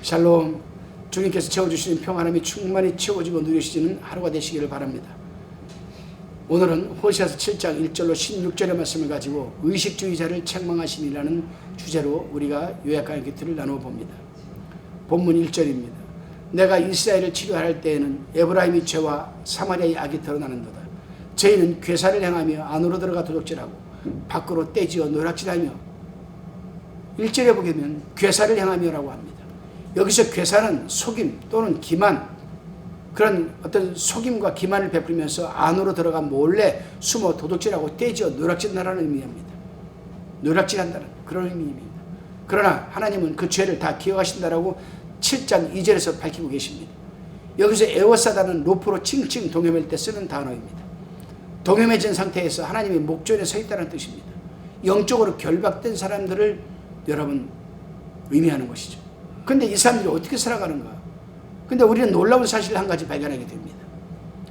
샬롬. 주님께서 채워주시는 평안함이 충만히 채워지고 누리시는 하루가 되시기를 바랍니다. 오늘은 호세아서 7장 1절로 16절의 말씀을 가지고 의식주의자를 책망하시니라는 주제로 우리가 요약하는 기틀을 나누어 봅니다. 본문 1절입니다. 내가 이스라엘을 치료할 때에는 에브라임의 죄와 사마리아의 악이 드러나는도다. 저희는 괴사를 행하며 안으로 들어가 도적질하고 밖으로 떼지어 노략질하며 1절에 보게 되면 괴사를 행하며라고 합니다. 여기서 괴사는 속임 또는 기만, 그런 어떤 속임과 기만을 베풀면서 안으로 들어가 몰래 숨어 도둑질하고 떼지어 노략질한다는 의미입니다. 노략질한다는 그런 의미입니다. 그러나 하나님은 그 죄를 다 기억하신다라고 7장 2절에서 밝히고 계십니다. 여기서 에워싸다는 로프로 칭칭 동여맬 때 쓰는 단어입니다. 동여매진 상태에서 하나님의 목전에 서 있다는 뜻입니다. 영적으로 결박된 사람들을 여러분 의미하는 것이죠. 근데 이 사람들이 어떻게 살아가는가? 근데 우리는 놀라운 사실을 한 가지 발견하게 됩니다.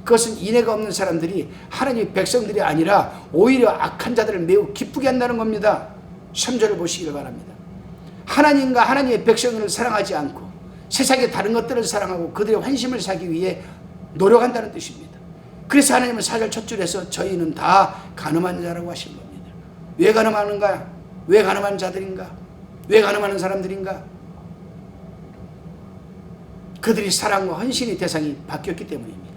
그것은 인애가 없는 사람들이 하나님의 백성들이 아니라 오히려 악한 자들을 매우 기쁘게 한다는 겁니다. 3절을 보시기를 바랍니다. 하나님과 하나님의 백성을 사랑하지 않고 세상의 다른 것들을 사랑하고 그들의 환심을 사기 위해 노력한다는 뜻입니다. 그래서 하나님은 4절 첫 줄에서 저희는 다 간음한 자라고 하신 겁니다. 왜 간음하는가? 왜 간음한 자들인가? 왜 간음하는 사람들인가? 그들이 사랑과 헌신의 대상이 바뀌었기 때문입니다.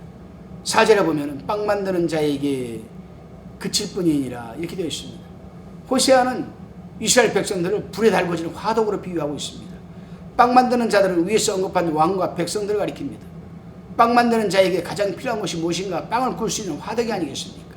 4절에 보면 빵 만드는 자에게 그칠 뿐이니라 이렇게 되어 있습니다. 호세아는 이스라엘 백성들을 불에 달궈지는 화덕으로 비유하고 있습니다. 빵 만드는 자들은 위에서 언급한 왕과 백성들을 가리킵니다. 빵 만드는 자에게 가장 필요한 것이 무엇인가? 빵을 구울 수 있는 화덕이 아니겠습니까?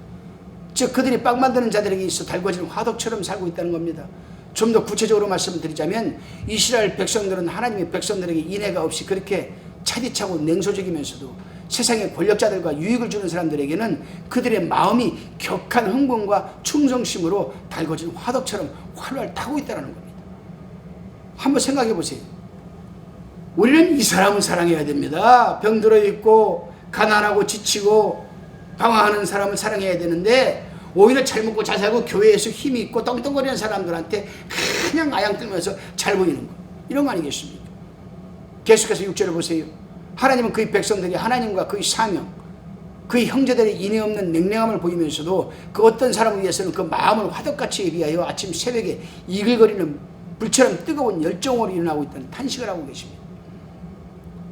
즉 그들이 빵 만드는 자들에게 있어 달궈지는 화덕처럼 살고 있다는 겁니다. 좀 더 구체적으로 말씀을 드리자면 이스라엘 백성들은 하나님의 백성들에게 인애가 없이 그렇게 차디차고 냉소적이면서도 세상의 권력자들과 유익을 주는 사람들에게는 그들의 마음이 격한 흥분과 충성심으로 달궈진 화덕처럼 활활 타고 있다는 겁니다. 한번 생각해 보세요. 우리는 이 사람을 사랑해야 됩니다. 병들어 있고 가난하고 지치고 방황하는 사람을 사랑해야 되는데 오히려 잘 먹고 잘 살고 교회에서 힘이 있고 떵떵거리는 사람들한테 그냥 아양 떨면서 잘 보이는 거, 이런 거 아니겠습니까? 계속해서 6절을 보세요. 하나님은 그의 백성들이 하나님과 그의 사명, 그의 형제들의 인애 없는 냉랭함을 보이면서도 그 어떤 사람을 위해서는 그 마음을 화덕같이 예비하여 아침 새벽에 이글거리는 불처럼 뜨거운 열정으로 일어나고 있다는 탄식을 하고 계십니다.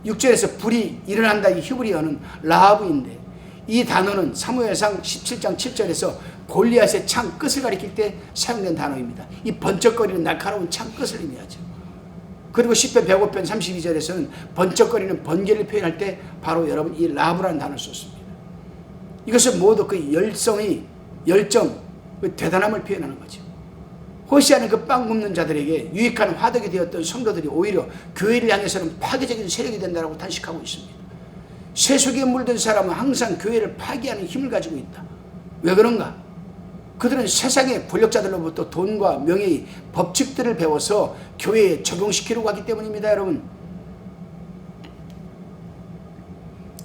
6절에서 불이 일어난다 이 히브리어는 라하브인데 이 단어는 사무엘상 17장 7절에서 골리앗의 창 끝을 가리킬 때 사용된 단어입니다. 이 번쩍거리는 날카로운 창 끝을 의미하죠. 그리고 시편 105편 32절에서는 번쩍거리는 번개를 표현할 때 바로 여러분 이 라하브라는 단어를 썼습니다. 이것은 모두 그 열정, 그 대단함을 표현하는 거죠. 호시아는 그 빵 굽는 자들에게 유익한 화덕이 되었던 성도들이 오히려 교회를 향해서는 파괴적인 세력이 된다고 탄식하고 있습니다. 세속에 물든 사람은 항상 교회를 파괴하는 힘을 가지고 있다. 왜 그런가? 그들은 세상의 권력자들로부터 돈과 명예의 법칙들을 배워서 교회에 적용시키려고 하기 때문입니다. 여러분,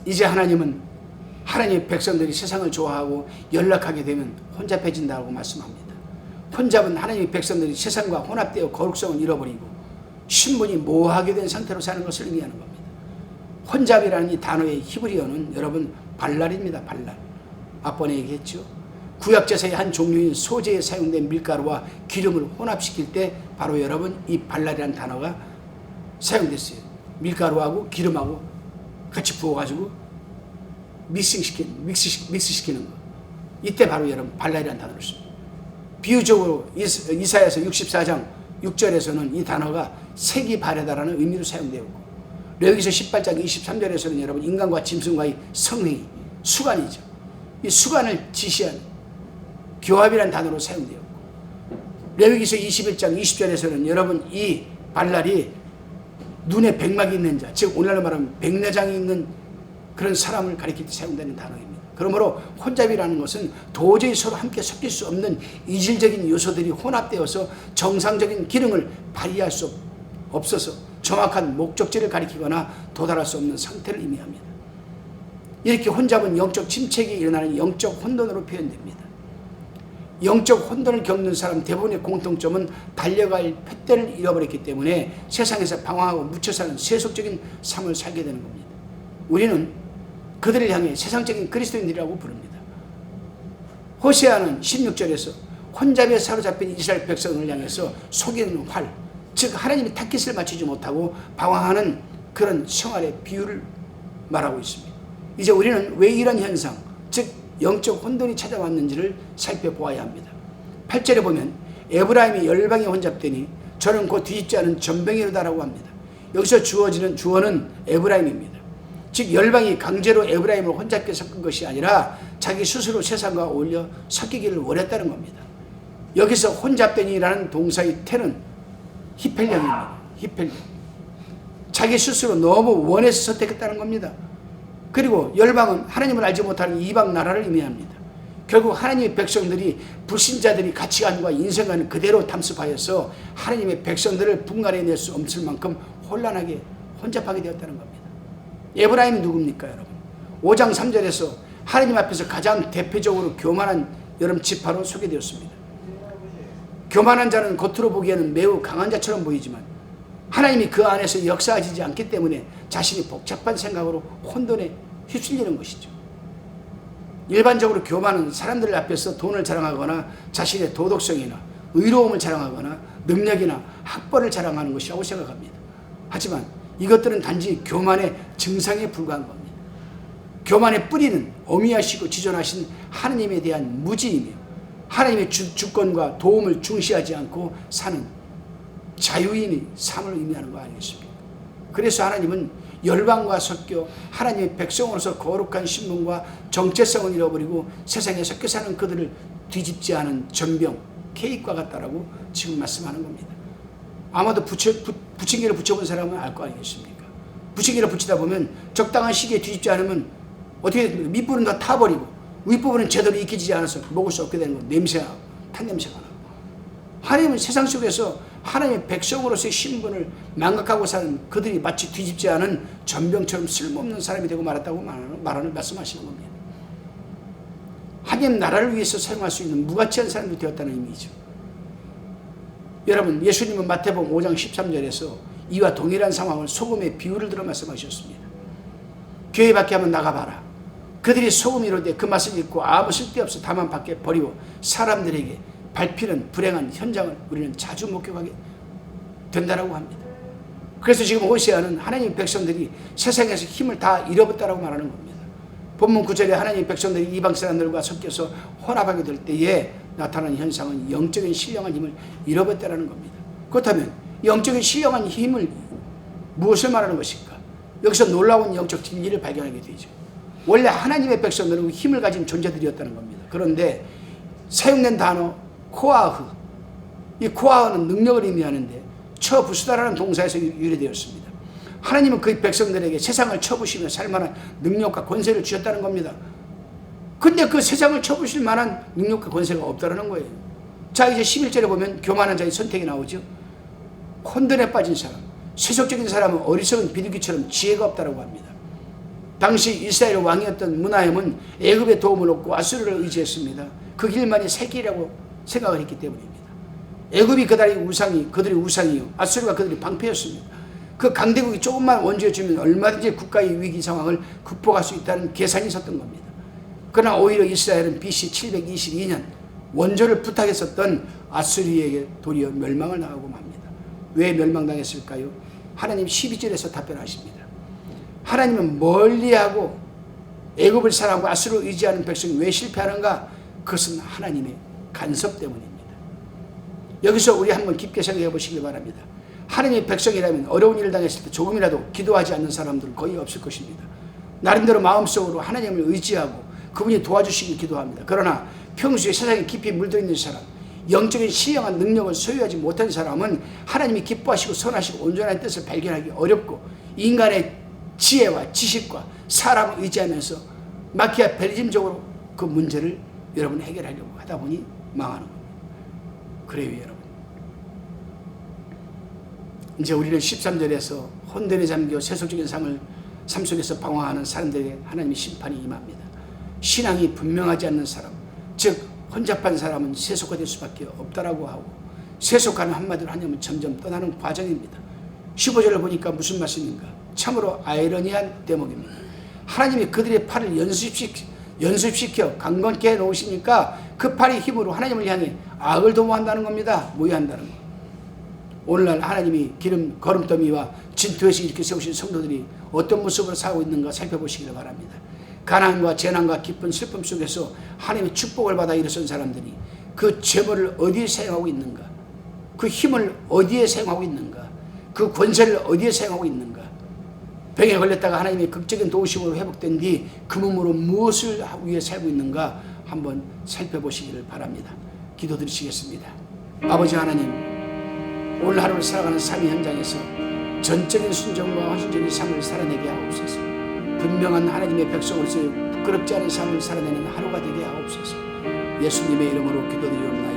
이제 하나님은 하나님의 백성들이 세상을 좋아하고 연락하게 되면 혼잡해진다고 말씀합니다. 혼잡은 하나님의 백성들이 세상과 혼합되어 거룩성을 잃어버리고 신분이 모호하게 된 상태로 사는 것을 의미하는 겁니다. 혼잡이라는 이 단어의 히브리어는 여러분 발랄입니다. 발랄. 앞번에 얘기했죠. 구약제사의 한 종류인 소재에 사용된 밀가루와 기름을 혼합시킬 때 바로 여러분 이 발랄이라는 단어가 사용됐어요. 밀가루하고 기름하고 같이 부어가지고 믹스시키는 거. 이때 바로 여러분 발랄이라는 단어를 씁니다. 비유적으로 이사야서 64장 6절에서는 이 단어가 색이 바래다라는 의미로 사용되었고 레위기서 18장 23절에서는 여러분 인간과 짐승과의 성행위, 수간이죠. 이 수간을 지시한 교합이라는 단어로 사용되었고 레위기서 21장 20절에서는 여러분 이 발랄이 눈에 백막이 있는 자, 즉 오늘날로 말하면 백내장이 있는 그런 사람을 가리킬 때 사용되는 단어입니다. 그러므로 혼잡이라는 것은 도저히 서로 함께 섞일 수 없는 이질적인 요소들이 혼합되어서 정상적인 기능을 발휘할 수 없어서 정확한 목적지를 가리키거나 도달할 수 없는 상태를 의미합니다. 이렇게 혼잡은 영적 침체기 일어나는 영적 혼돈으로 표현됩니다. 영적 혼돈을 겪는 사람 대부분의 공통점은 달려갈 푯대를 잃어버렸기 때문에 세상에서 방황하고 묻혀 사는 세속적인 삶을 살게 되는 겁니다. 우리는 그들을 향해 세상적인 그리스도인이라고 부릅니다. 호세아는 16절에서 혼잡에 사로잡힌 이스라엘 백성을 향해서 속이는 활, 즉 하나님이 타깃을 맞추지 못하고 방황하는 그런 생활의 비유를 말하고 있습니다. 이제 우리는 왜 이런 현상, 즉 영적 혼돈이 찾아왔는지를 살펴보아야 합니다. 8절에 보면 에브라임이 열방에 혼잡되니 저는 곧 뒤집지 않은 전병이로다라고 합니다. 여기서 주어지는 주어는 에브라임입니다. 즉 열방이 강제로 에브라임을 혼잡게 섞은 것이 아니라 자기 스스로 세상과 어울려 섞이기를 원했다는 겁니다. 여기서 혼잡되니라는 동사의 태는 히펠령입니다. 히펠령. 자기 스스로 너무 원해서 선택했다는 겁니다. 그리고 열방은 하나님을 알지 못하는 이방 나라를 의미합니다. 결국 하나님의 백성들이 불신자들이 가치관과 인생관을 그대로 탐습하여서 하나님의 백성들을 분간해낼 수 없을 만큼 혼란하게 혼잡하게 되었다는 겁니다. 에브라임이 누굽니까 여러분? 5장 3절에서 하나님 앞에서 가장 대표적으로 교만한 여러분 지파로 소개되었습니다. 교만한 자는 겉으로 보기에는 매우 강한 자처럼 보이지만 하나님이 그 안에서 역사하지 않기 때문에 자신이 복잡한 생각으로 혼돈에 휩쓸리는 것이죠. 일반적으로 교만은 사람들 앞에서 돈을 자랑하거나 자신의 도덕성이나 의로움을 자랑하거나 능력이나 학벌을 자랑하는 것이라고 생각합니다. 하지만 이것들은 단지 교만의 증상에 불과한 겁니다. 교만의 뿌리는 어미하시고 지존하신 하나님에 대한 무지이며 하나님의 주권과 도움을 중시하지 않고 사는 자유인의 삶을 의미하는 거 아니겠습니까? 그래서 하나님은 열방과 섞여 하나님의 백성으로서 거룩한 신분과 정체성을 잃어버리고 세상에 섞여 사는 그들을 뒤집지 않은 전병, 케이크와 같다라고 지금 말씀하는 겁니다. 아마도 부침개를 붙여본 사람은 알 거 아니겠습니까? 부침개를 붙이다 보면 적당한 시기에 뒤집지 않으면 어떻게 됩니까? 밑부분은 다 타버리고 윗부분은 제대로 익혀지지 않아서 먹을 수 없게 되는 거, 냄새가, 탄냄새가 나고. 하나님은 세상 속에서 하나님의 백성으로서의 신분을 망각하고 사는 그들이 마치 뒤집지 않은 전병처럼 쓸모없는 사람이 되고 말았다고 말씀하시는 겁니다. 하나님 나라를 위해서 사용할 수 있는 무가치한 사람이 되었다는 의미죠. 여러분, 예수님은 마태복음 5장 13절에서 이와 동일한 상황을 소금의 비유를 들어 말씀하셨습니다. 교회 밖에 한번 나가봐라. 그들이 소금이로되 그 맛을 잃고 아무 쓸데없어 다만 밖에 버리고 사람들에게 밟히는 불행한 현장을 우리는 자주 목격하게 된다라고 합니다. 그래서 지금 호세아는 하나님의 백성들이 세상에서 힘을 다 잃어버렸다라고 말하는 겁니다. 본문 9절에 하나님의 백성들이 이방 사람들과 섞여서 혼합하게 될 때에 나타나는 현상은 영적인 신령한 힘을 잃어버렸다는 겁니다. 그렇다면 영적인 신령한 힘을 무엇을 말하는 것일까? 여기서 놀라운 영적 진리를 발견하게 되죠. 원래 하나님의 백성들은 힘을 가진 존재들이었다는 겁니다. 그런데 사용된 단어 코아흐, 이 코아흐는 능력을 의미하는데 처부수다라는 동사에서 유래되었습니다. 하나님은 그의 백성들에게 세상을 쳐부시며 살만한 능력과 권세를 주셨다는 겁니다. 근데 그 세상을 쳐부실 만한 능력과 권세가 없다는 거예요. 자, 이제 11절에 보면 교만한 자의 선택이 나오죠. 혼돈에 빠진 사람, 세속적인 사람은 어리석은 비둘기처럼 지혜가 없다고 합니다. 당시 이스라엘 왕이었던 므나헴은 애굽의 도움을 얻고 아수르를 의지했습니다. 그 길만이 새 길이라고 생각을 했기 때문입니다. 애굽이 그들의 우상이요 아수르가 그들의 방패였습니다. 그 강대국이 조금만 원조해주면 얼마든지 국가의 위기 상황을 극복할 수 있다는 계산이 있었던 겁니다. 그러나 오히려 이스라엘은 BC 722년 원조를 부탁했었던 아수르에게 도리어 멸망을 당하고 맙니다. 왜 멸망당했을까요? 하나님 12절에서 답변하십니다. 하나님은 멀리하고 애굽을 사랑하고 아수르를 의지하는 백성이 왜 실패하는가? 그것은 하나님의 간섭 때문입니다. 여기서 우리 한번 깊게 생각해 보시기 바랍니다. 하나님의 백성이라면 어려운 일을 당했을 때 조금이라도 기도하지 않는 사람들은 거의 없을 것입니다. 나름대로 마음속으로 하나님을 의지하고 그분이 도와주시길 기도합니다. 그러나 평소에 세상에 깊이 물들어 있는 사람, 영적인 신령한 능력을 소유하지 못한 사람은 하나님이 기뻐하시고 선하시고 온전한 뜻을 발견하기 어렵고 인간의 지혜와 지식과 사람을 의지하면서 마키아벨리즘적으로 그 문제를 여러분 해결하려고 하다 보니 망하는 겁니다. 그래요 여러분. 이제 우리는 13절에서 혼돈에 잠겨 세속적인 삶 속에서 방황하는 사람들에게 하나님의 심판이 임합니다. 신앙이 분명하지 않는 사람, 즉 혼잡한 사람은 세속화될 수밖에 없다라고 하고, 세속화는 한마디로 하냐면 점점 떠나는 과정입니다. 15절을 보니까 무슨 말씀인가? 참으로 아이러니한 대목입니다. 하나님이 그들의 팔을 연습시켜 강건케 해놓으시니까 그 팔의 힘으로 하나님을 향해 악을 도모한다는 겁니다. 모의한다는 것. 오늘날 하나님이 기름 거름더미와 진토에서 이렇게 세우신 성도들이 어떤 모습으로 살고 있는가 살펴보시기를 바랍니다. 가난과 재난과 깊은 슬픔 속에서 하나님의 축복을 받아 일어선 사람들이 그 재물을 어디에 사용하고 있는가, 그 힘을 어디에 사용하고 있는가, 그 권세를 어디에 사용하고 있는가, 병에 걸렸다가 하나님의 극적인 도우심으로 회복된 뒤 그 몸으로 무엇을 위해 살고 있는가 한번 살펴보시기를 바랍니다. 기도드리시겠습니다. 아버지 하나님, 오늘 하루를 살아가는 삶의 현장에서 전적인 순종과 헌신적인 삶을 살아내게 하옵소서. 분명한 하나님의 백성으로서 부끄럽지 않은 삶을 살아내는 하루가 되게 하옵소서. 예수님의 이름으로 기도드리옵나이다.